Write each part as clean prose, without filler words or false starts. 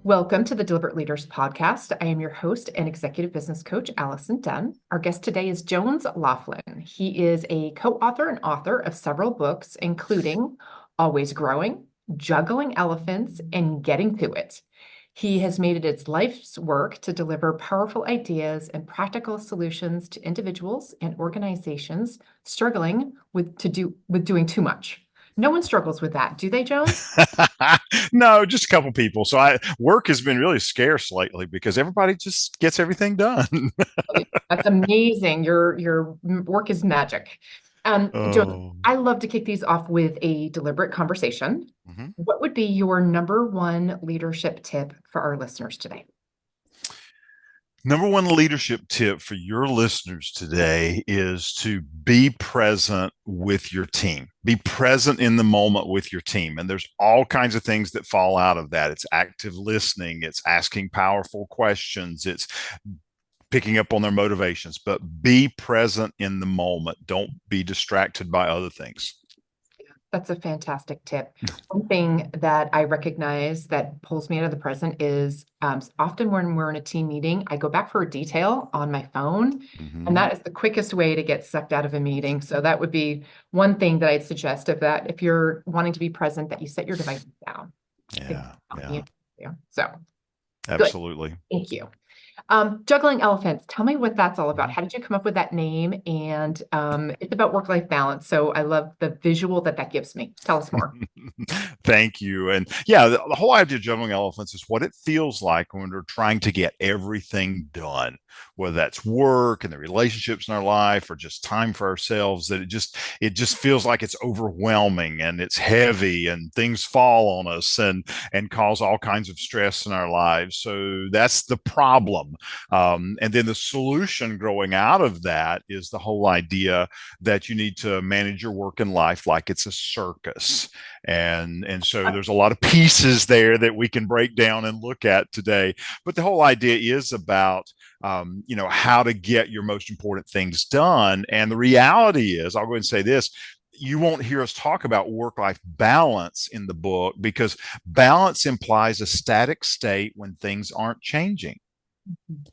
Welcome to the Deliberate Leaders Podcast. I am your host and executive business coach, Allison Dunn. Our guest today is Jones Loflin. He is a co-author and author of several books, including Always Growing, Juggling Elephants, and Getting to It. He has made it his life's work to deliver powerful ideas and practical solutions to individuals and organizations struggling with doing too much. No one struggles with that, do they, Jones? No, just a couple people. Work has been really scarce lately because everybody just gets everything done. That's amazing. Your work is magic. Joe, Oh. I love to kick these off with a deliberate conversation. Mhm. What would be your number one leadership tip for our listeners today? Number one leadership tip for your listeners today is to be present with your team. Be present in the moment with your team. And there's all kinds of things that fall out of that. It's active listening, it's asking powerful questions, it's picking up on their motivations, but be present in the moment. Don't be distracted by other things. That's a fantastic tip. One thing that I recognize that pulls me out of the present is often when we're in a team meeting, I go back for a detail on my phone, and Mm-hmm. that is the quickest way to get sucked out of a meeting. So that would be one thing that I'd suggest of that if you're wanting to be present, that you set your device down. Yeah, yeah, So good. absolutely. Thank you. Juggling elephants. Tell me what that's all about. Mhm. How did you come up with that name? And it's about work-life balance. So I love the visual that that gives me. Tell us more. Thank you. And yeah, the whole idea of juggling elephants is what it feels like when we're trying to get everything done, whether that's work and the relationships in our life or just time for ourselves, that it just feels like it's overwhelming and it's heavy and things fall on us and cause all kinds of stress in our lives. So that's the problem. And then the solution growing out of that is the whole idea that you need to manage your work and life like it's a circus. And so there's a lot of pieces there that we can break down and look at today. But the whole idea is about how to get your most important things done. And the reality is, I'll go ahead and say this: you won't hear us talk about work life balance in the book because balance implies a static state when things aren't changing.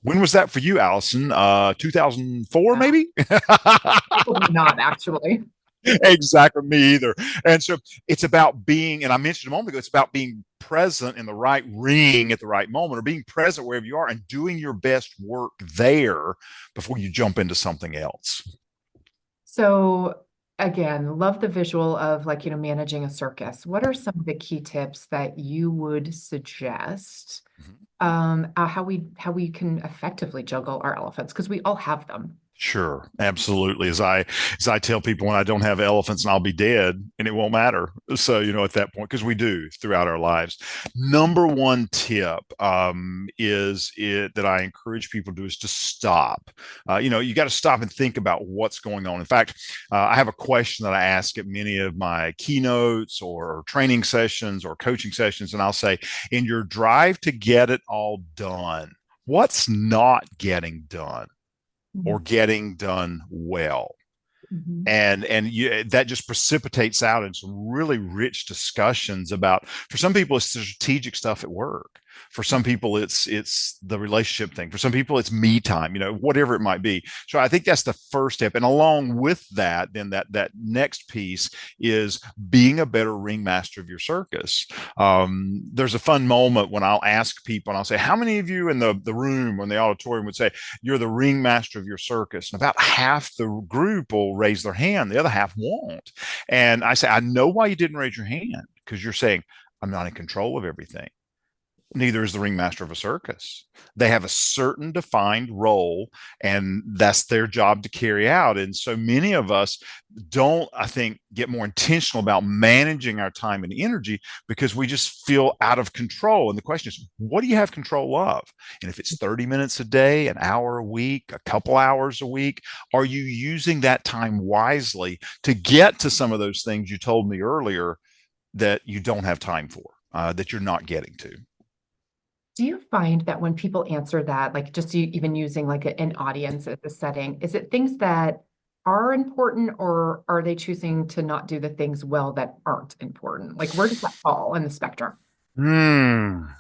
When was that for you, Allison? 2004, Wow. maybe? Probably not, actually. Exactly, me either. And so it's about being, and I mentioned a moment ago, it's about being present in the right ring at the right moment, or being present wherever you are and doing your best work there before you jump into something else. So again, love the visual of managing a circus. What are some of the key tips that you would suggest how we can effectively juggle our elephants? Because we all have them. Sure, absolutely. As I tell people, when I don't have elephants, and I'll be dead, and it won't matter. So at that point, because we do throughout our lives. Number one tip is it that I encourage people to do is to stop. You got to stop and think about what's going on. In fact, I have a question that I ask at many of my keynotes or training sessions or coaching sessions, and I'll say, in your drive to get it all done, what's not getting done or Mhm. getting done well? Mhm. And that just precipitates out in some really rich discussions about, for some people it's the strategic stuff at work, for some people it's the relationship thing, for some people it's me time, whatever it might be. So I think that's the first step, and along with that, then that next piece is being a better ringmaster of your circus. There's a fun moment when I'll ask people and I'll say, how many of you in the room or in the auditorium would say you're the ringmaster of your circus? And about half the group will raise their hand, the other half won't. And I say, I know why you didn't raise your hand, because you're saying, I'm not in control of everything. Neither is the ringmaster of a circus. They have a certain defined role, and that's their job to carry out. And so many of us don't, I think, get more intentional about managing our time and energy because we just feel out of control. And the question is, what do you have control of? And if it's 30 minutes a day, an hour a week, a couple hours a week, are you using that time wisely to get to some of those things you told me earlier that you don't have time for, that you're not getting to? Do you find that when people answer that, like just even using an audience as a setting, is it things that are important, or are they choosing to not do the things well that aren't important? Like, where does that fall in the spectrum?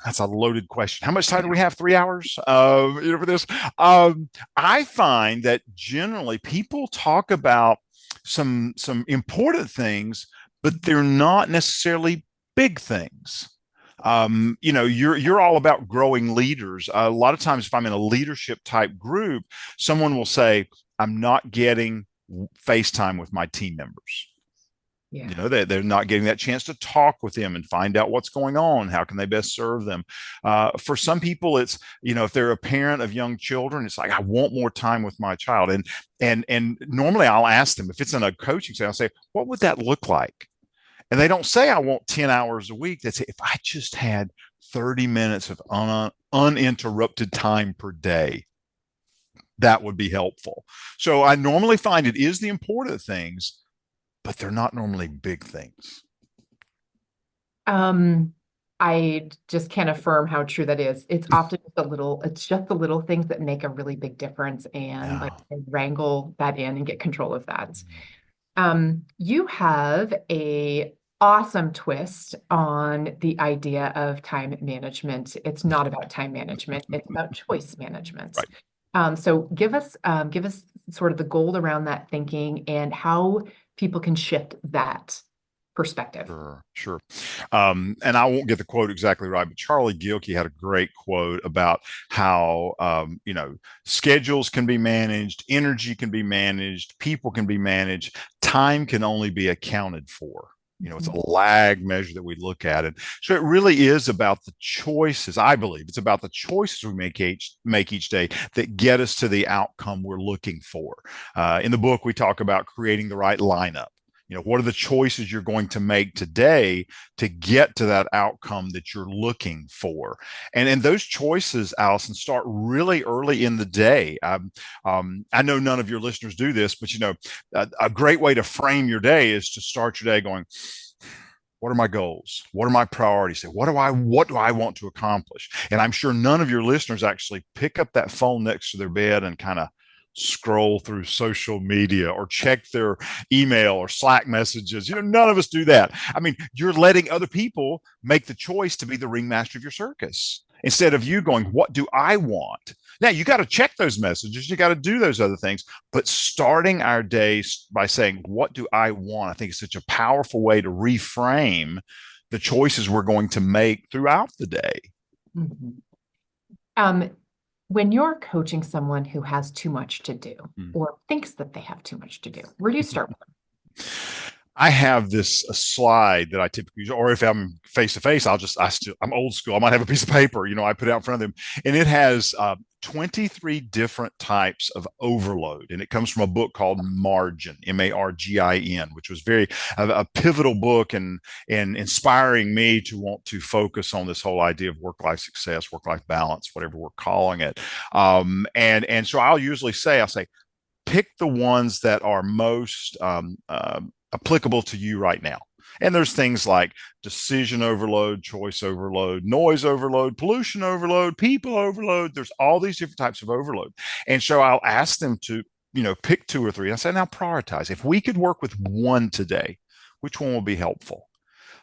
That's a loaded question. How much time do we have? 3 hours, for this. I find that generally people talk about some important things, but they're not necessarily big things. You're all about growing leaders. A lot of times, if I'm in a leadership type group, someone will say, "I'm not getting FaceTime with my team members." Yeah. They're not getting that chance to talk with them and find out what's going on. How can they best serve them? For some people, it's, if they're a parent of young children, it's like, I want more time with my child. And normally I'll ask them, if it's in a coaching session, I'll say, what would that look like? And they don't say I want 10 hours a week. They say, if I just had 30 minutes of uninterrupted time per day, that would be helpful. So I normally find it is the important things, but they're not normally big things. Um, I just can't affirm how true that is. It's just the little things that make a really big difference, and like Yeah. wrangle that in and get control of that. You have a awesome twist on the idea of time management. It's not about time management, it's about choice management. Right. So give us sort of the gold around that thinking and how people can shift that perspective. Sure, sure. And I won't get the quote exactly right, but Charlie Gilkey had a great quote about how, schedules can be managed, energy can be managed, people can be managed, time can only be accounted for. It's a lag measure that we look at it. So it really is about the choices. I believe it's about the choices we make each day that get us to the outcome we're looking for. In the book, we talk about creating the right lineup. What are the choices you're going to make today to get to that outcome that you're looking for? And those choices, Allison, start really early in the day. I know none of your listeners do this, but a great way to frame your day is to start your day going, what are my goals? What are my priorities? What do I want to accomplish? And I'm sure none of your listeners actually pick up that phone next to their bed and kind of scroll through social media or check their email or Slack messages. None of us do that. I mean, you're letting other people make the choice to be the ringmaster of your circus instead of you going, what do I want? Now, you got to check those messages. You got to do those other things. But starting our days by saying, what do I want? I think is such a powerful way to reframe the choices we're going to make throughout the day. Mhm. When you're coaching someone who has too much to do or thinks that they have too much to do, where do you start with them? I have this a slide that I typically use, or if I'm face to face, I'm old school. I might have a piece of paper, I put it out in front of them, and it has 23 different types of overload, and it comes from a book called Margin, Margin, which was a pivotal book and inspiring me to want to focus on this whole idea of work life success, work life balance, whatever we're calling it. And so I'll say, pick the ones that are most applicable to you right now. And there's things like decision overload, choice overload, noise overload, pollution overload, people overload. There's all these different types of overload. And so I'll ask them to, pick two or three. I say, now prioritize. If we could work with one today, which one will be helpful?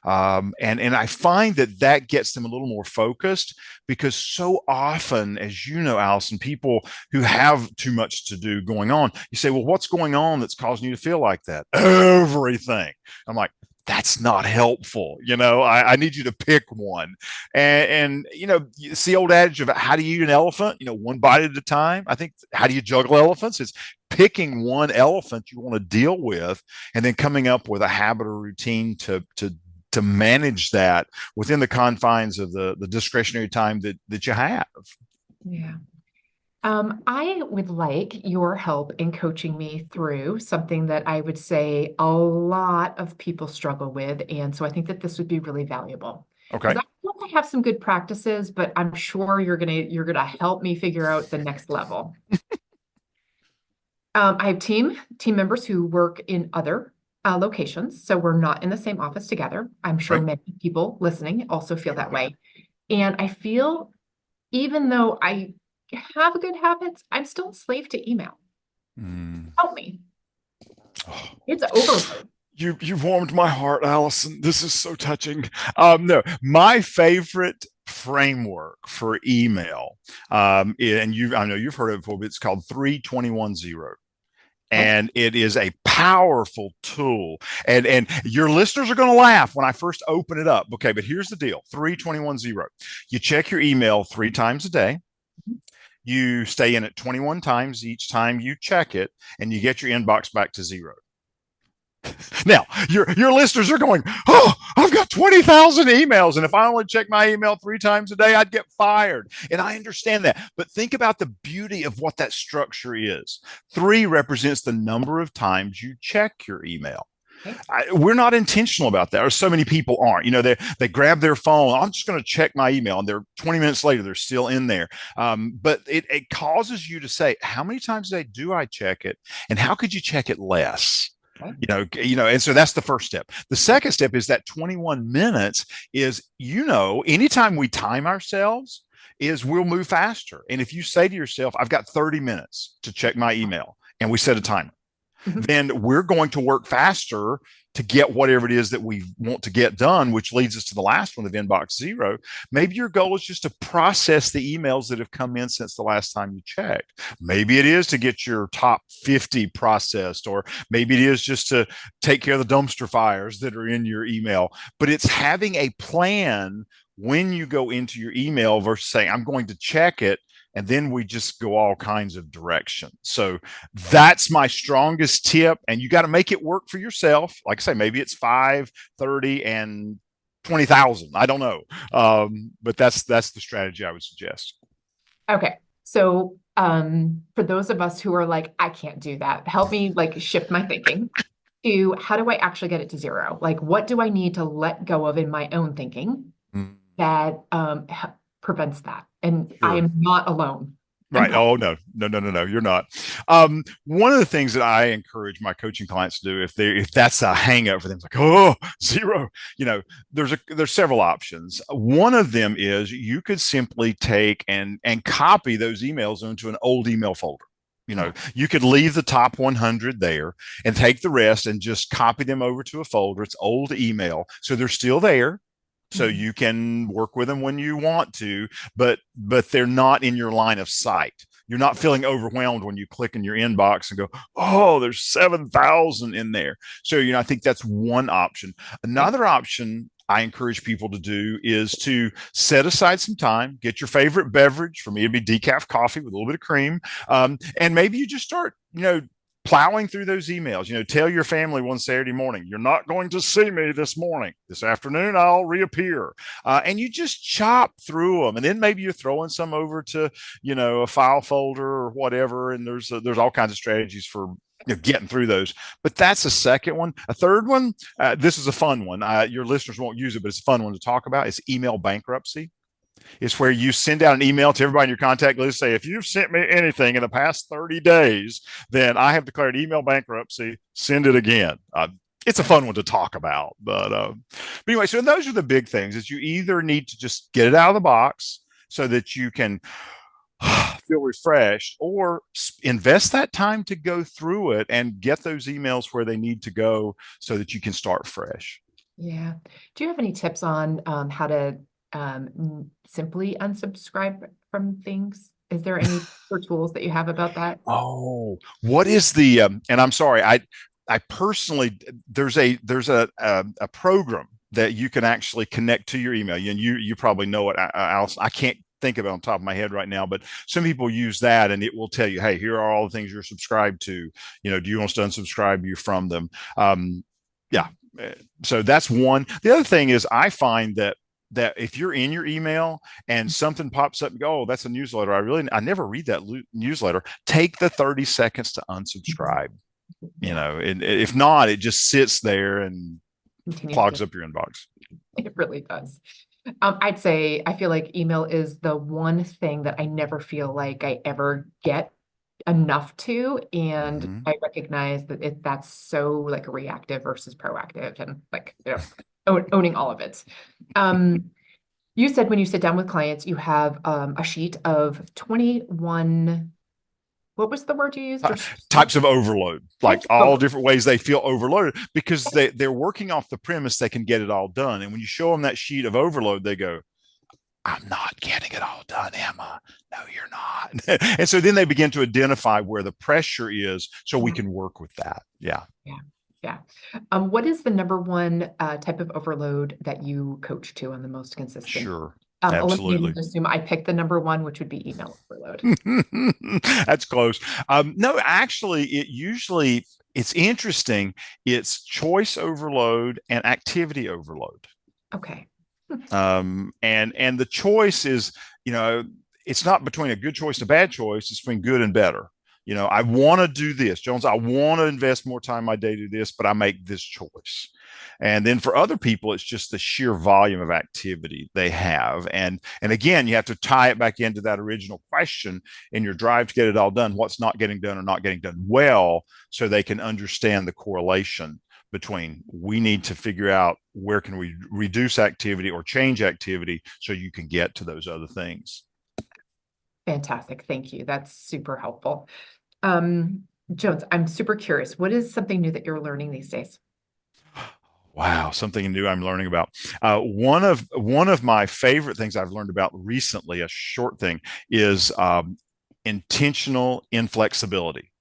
And I find that gets them a little more focused because so often, as you know, Allison, people who have too much to do going on, you say, well, what's going on that's causing you to feel like that? Everything. I'm like, that's not helpful. I need you to pick one. And it's the old adage of how do you eat an elephant? One bite at a time. I think, how do you juggle elephants? It's picking one elephant you want to deal with and then coming up with a habit or routine to manage that within the confines of the discretionary time that you have. Yeah. I would like your help in coaching me through something that I would say a lot of people struggle with. And so I think that this would be really valuable. Okay. Because I know I have some good practices, but I'm sure you're gonna help me figure out the next level. I have team members who work in other locations, so we're not in the same office together. I'm sure Right. many people listening also feel that Sure. way. And I feel even though I have good habits, I'm still a slave to email. Mm. Help me. Oh. It's overload. You've warmed my heart, Allison. This is so touching. No, my favorite framework for email, and I know you've heard of it before, but it's called 3210. Okay. And it is a powerful tool. And your listeners are going to laugh when I first open it up. Okay, but here's the deal: 3210. You check your email 3 times a day. You stay in it 21 times each time you check it, and you get your inbox back to zero. Now, your listeners are going, oh, I've got 20,000 emails. And if I only check my email 3 times a day, I'd get fired. And I understand that. But think about the beauty of what that structure is. 3 represents the number of times you check your email. Okay. We're not intentional about that, or so many people aren't. They grab their phone. I'm just going to check my email, and they're 20 minutes later, they're still in there. But it causes you to say, how many times a day do I check it, and how could you check it less? Okay. And so that's the first step. The second step is that 21 minutes is, anytime we time ourselves, is we'll move faster. And if you say to yourself, I've got 30 minutes to check my email, and we set a timer, then we're going to work faster to get whatever it is that we want to get done, which leads us to the last one of inbox zero. Maybe your goal is just to process the emails that have come in since the last time you checked. Maybe it is to get your top 50 processed, or maybe it is just to take care of the dumpster fires that are in your email. But it's having a plan when you go into your email versus saying, I'm going to check it, and then we just go all kinds of directions. So that's my strongest tip. And you got to make it work for yourself. Like I say, maybe it's 5, 30, and 20,000. I don't know. But that's the strategy I would suggest. Okay. So for those of us who are like, I can't do that, help me like shift my thinking to how do I actually get it to zero? Like, what do I need to let go of in my own thinking that prevents that? And I Sure. am not alone. Right. Oh, no, no, no, no, no, you're not. One of the things that I encourage my coaching clients to do, if that's a hang up for them, it's like, oh, zero, there's several options. One of them is you could simply take and copy those emails into an old email folder. You could leave the top 100 there and take the rest and just copy them over to a folder. It's old email, so they're still there, so you can work with them when you want to, but they're not in your line of sight. You're not feeling overwhelmed when you click in your inbox and go, oh, there's 7,000 in there. So, I think that's one option. Another option I encourage people to do is to set aside some time, get your favorite beverage. For me, it'd be decaf coffee with a little bit of cream. And maybe you just start, plowing through those emails. Tell your family one Saturday morning, you're not going to see me this morning. This afternoon, I'll reappear. And you just chop through them. And then maybe you're throwing some over to, a file folder or whatever. And there's all kinds of strategies for getting through those. But that's a second one. A third one, this is a fun one. Your listeners won't use it, but it's a fun one to talk about. It's email bankruptcy. It's where you send out an email to everybody in your contact list, say, if you've sent me anything in the past 30 days, then I have declared email bankruptcy. Send it again. It's a fun one to talk about. But anyway, so those are the big things, is you either need to just get it out of the box so that you can feel refreshed, or invest that time to go through it and get those emails where they need to go so that you can start fresh. Yeah. Do you have any tips on how to simply unsubscribe from things? Is there any tools that you have about that? Oh, what is the and I'm sorry, I personally, there's a program that you can actually connect to your email, and you probably know it, Alice. I can't think of it on top of my head right now, but some people use that, and it will tell you, hey, here are all the things you're subscribed to. Do you want us to unsubscribe you from them? Yeah. So that's one. The other thing is, I find that if you're in your email and something pops up and go, oh, that's a newsletter, I never read that newsletter, take the 30 seconds to unsubscribe. And if not, it just sits there and clogs up your inbox. It really does. I'd say I feel like email is the one thing that I never feel like I ever get enough to, and I recognize that that's so like reactive versus proactive, and like owning all of it. You said when you sit down with clients, you have a sheet of 21 What was the word you used? Types of overload, like Types of all different ways they feel overloaded because they're working off the premise they can get it all done. And when you show them that sheet of overload, they go, I'm not getting it all done, Emma. No, you're not. And so then they begin to identify where the pressure is so we yeah, can work with that. Yeah. yeah, yeah. What is the number one type of overload that you coach to on the most consistent? Sure. Eliminating, Absolutely. assume I picked the number one, which would be email overload. That's close. No, actually, it's interesting. It's choice overload and activity overload. Okay. And the choice is, you know, it's not between a good choice and a bad choice. It's between good and better. You know, I want to do this, Jones. I want to invest more time in my day to do this, but I make this choice. And then for other people, it's just the sheer volume of activity they have. And again, you have to tie it back into that original question in your drive to get it all done. What's not getting done or not getting done well, so they can understand the correlation between we need to figure out where can we reduce activity or change activity so you can get to those other things. Fantastic. Thank you. That's super helpful. Um, Jones, I'm super curious. What is something new that you're learning these days? Wow, something new I'm learning about. One of my favorite things I've learned about recently, a short thing, is intentional inflexibility.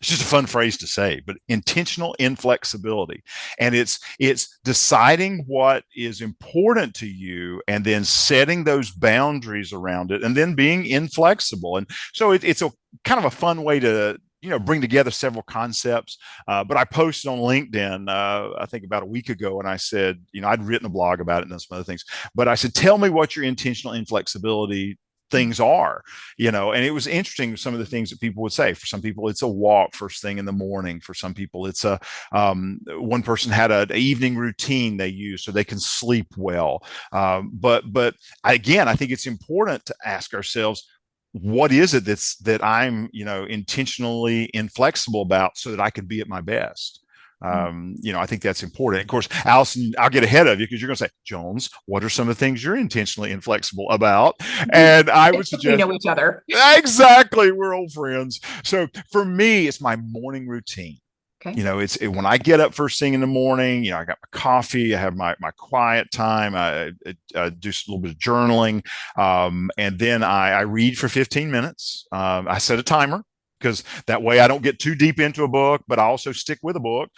It's just a fun phrase to say, but intentional inflexibility. And it's deciding what is important to you and then setting those boundaries around it and then being inflexible. And so it's a kind of a fun way to bring together several concepts. But I posted on LinkedIn, I think about a week ago, and I said, I'd written a blog about it and some other things, but I said, tell me what your intentional inflexibility things are, and it was interesting some of the things that people would say. For some people it's a walk first thing in the morning. For some people it's a one person had an evening routine they use so they can sleep well. But again, I think it's important to ask ourselves, what is it that I'm intentionally inflexible about so that I can be at my best. I think that's important. Of course, Allison, I'll get ahead of you because you're going to say, Jones, what are some of the things you're intentionally inflexible about? And I would We suggest know each other. exactly, we're old friends. So for me, it's my morning routine. Okay. It's when I get up first thing in the morning, I got my coffee, I have my quiet time, I do a little bit of journaling, and then I read for 15 minutes. I set a timer because that way I don't get too deep into a book, but I also stick with a book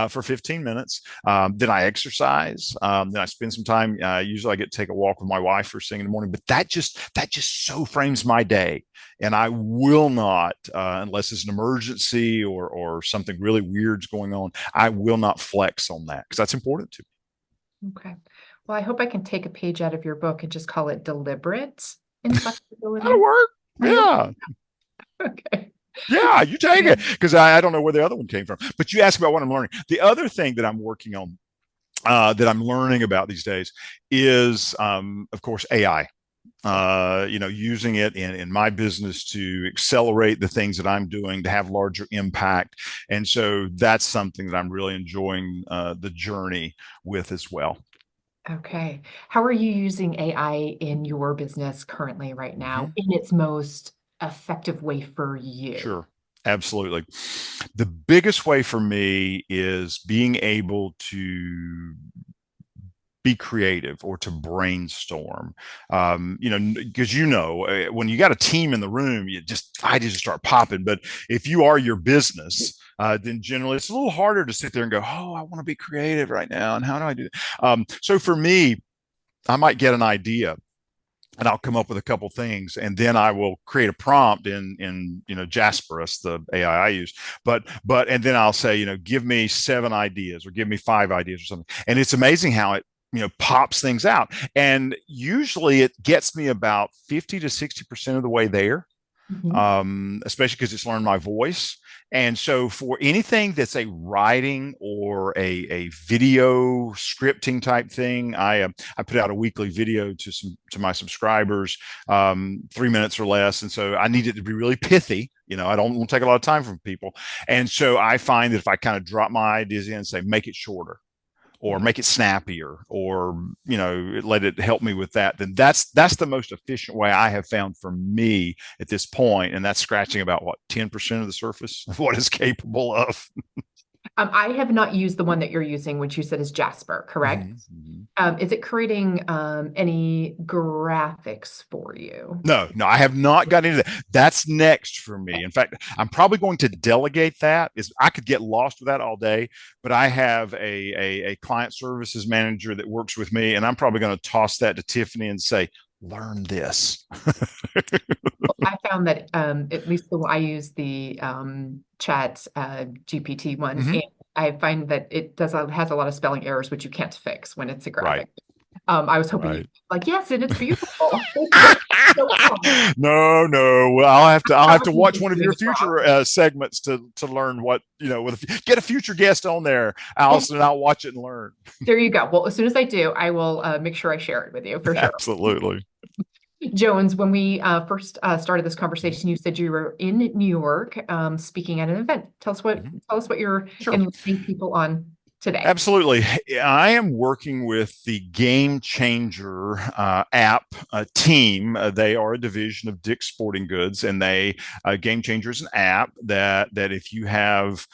for 15 minutes. Then I exercise. Then I spend some time. Usually I get to take a walk with my wife first thing in the morning, but that just so frames my day. And I will not, unless it's an emergency or something really weird's going on, I will not flex on that because that's important to me. Okay. Well, I hope I can take a page out of your book and just call it deliberate inflexibility. That'll work. Yeah. Okay. Yeah, you take it because I don't know where the other one came from. But you asked about what I'm learning. The other thing that I'm working on, that I'm learning about these days is, of course, AI. Using it in my business to accelerate the things that I'm doing to have larger impact. And so that's something that I'm really enjoying the journey with as well. Okay. How are you using AI in your business currently right now Mm-hmm. in its most effective way for you? Sure. Absolutely. The biggest way for me is being able to be creative or to brainstorm. Because when you got a team in the room, ideas just start popping. But if you are your business, then generally it's a little harder to sit there and go, oh, I want to be creative right now, and how do I do that? So for me, I might get an idea and I'll come up with a couple things, and then I will create a prompt in Jasper, that's the AI I use. And then I'll say, give me 7 ideas or give me 5 ideas or something. And it's amazing how it pops things out. And usually it gets me about 50 to 60% of the way there. Especially because it's learned my voice. And so for anything that's a writing or a video scripting type thing, I put out a weekly video to my subscribers, 3 minutes or less. And so I need it to be really pithy. I don't want to take a lot of time from people. And so I find that if I kind of drop my ideas in and say, make it shorter, or make it snappier, or let it help me with that, then that's the most efficient way I have found for me at this point. And that's scratching about what, 10% of the surface of what it's capable of. I have not used the one that you're using, which you said is Jasper, correct? Is it creating any graphics for you? No, I have not got into that. That's next for me. In fact, I'm probably going to delegate that. I could get lost with that all day, but I have a client services manager that works with me, and I'm probably going to toss that to Tiffany and say, learn this. I found that at least I use the chat GPT one, and I find that it has a lot of spelling errors, which you can't fix when it's a graphic. I was hoping you'd be like, yes, and it's beautiful. No. Well, I'll have to watch one of your future segments to learn what, get a future guest on there, Allison, and I'll watch it and learn. There you go. Well, as soon as I do, I will make sure I share it with you for sure. Absolutely. Jones, when we first started this conversation, you said you were in New York speaking at an event. Tell us what you're enlightening people on today. Absolutely. I am working with the Game Changer app team. They are a division of Dick's Sporting Goods, and Game Changer is an app that if you have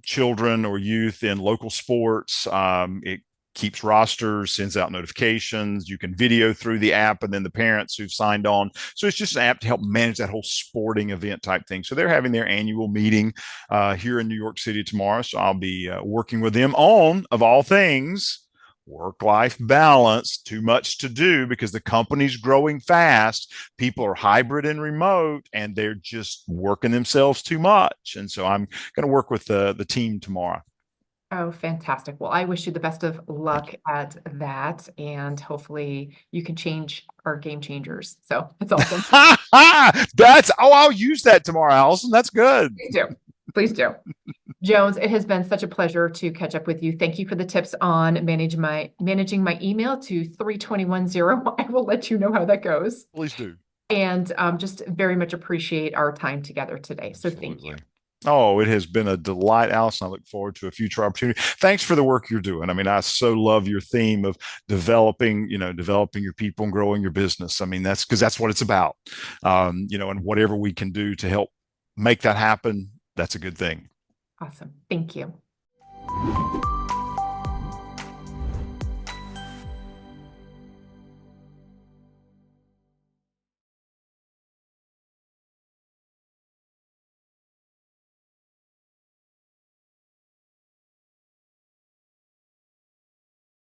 children or youth in local sports, it keeps rosters, sends out notifications. You can video through the app, and then the parents who've signed on. So it's just an app to help manage that whole sporting event type thing. So they're having their annual meeting here in New York City tomorrow. So I'll be working with them on, of all things, work-life balance. Too much to do because the company's growing fast. People are hybrid and remote, and they're just working themselves too much. And so I'm going to work with the team tomorrow. Oh, fantastic. Well, I wish you the best of luck at that, and hopefully you can change our game changers. So it's awesome. I'll use that tomorrow, Allison. That's good. Please do. Jones, it has been such a pleasure to catch up with you. Thank you for the tips on managing my email to 3210. I will let you know how that goes. Please do. And just very much appreciate our time together today. So thank you. Oh, it has been a delight, Allison. I look forward to a future opportunity. Thanks for the work you're doing. I mean, I so love your theme of developing your people and growing your business. I mean, that's what it's about. And whatever we can do to help make that happen, that's a good thing. Awesome. Thank you.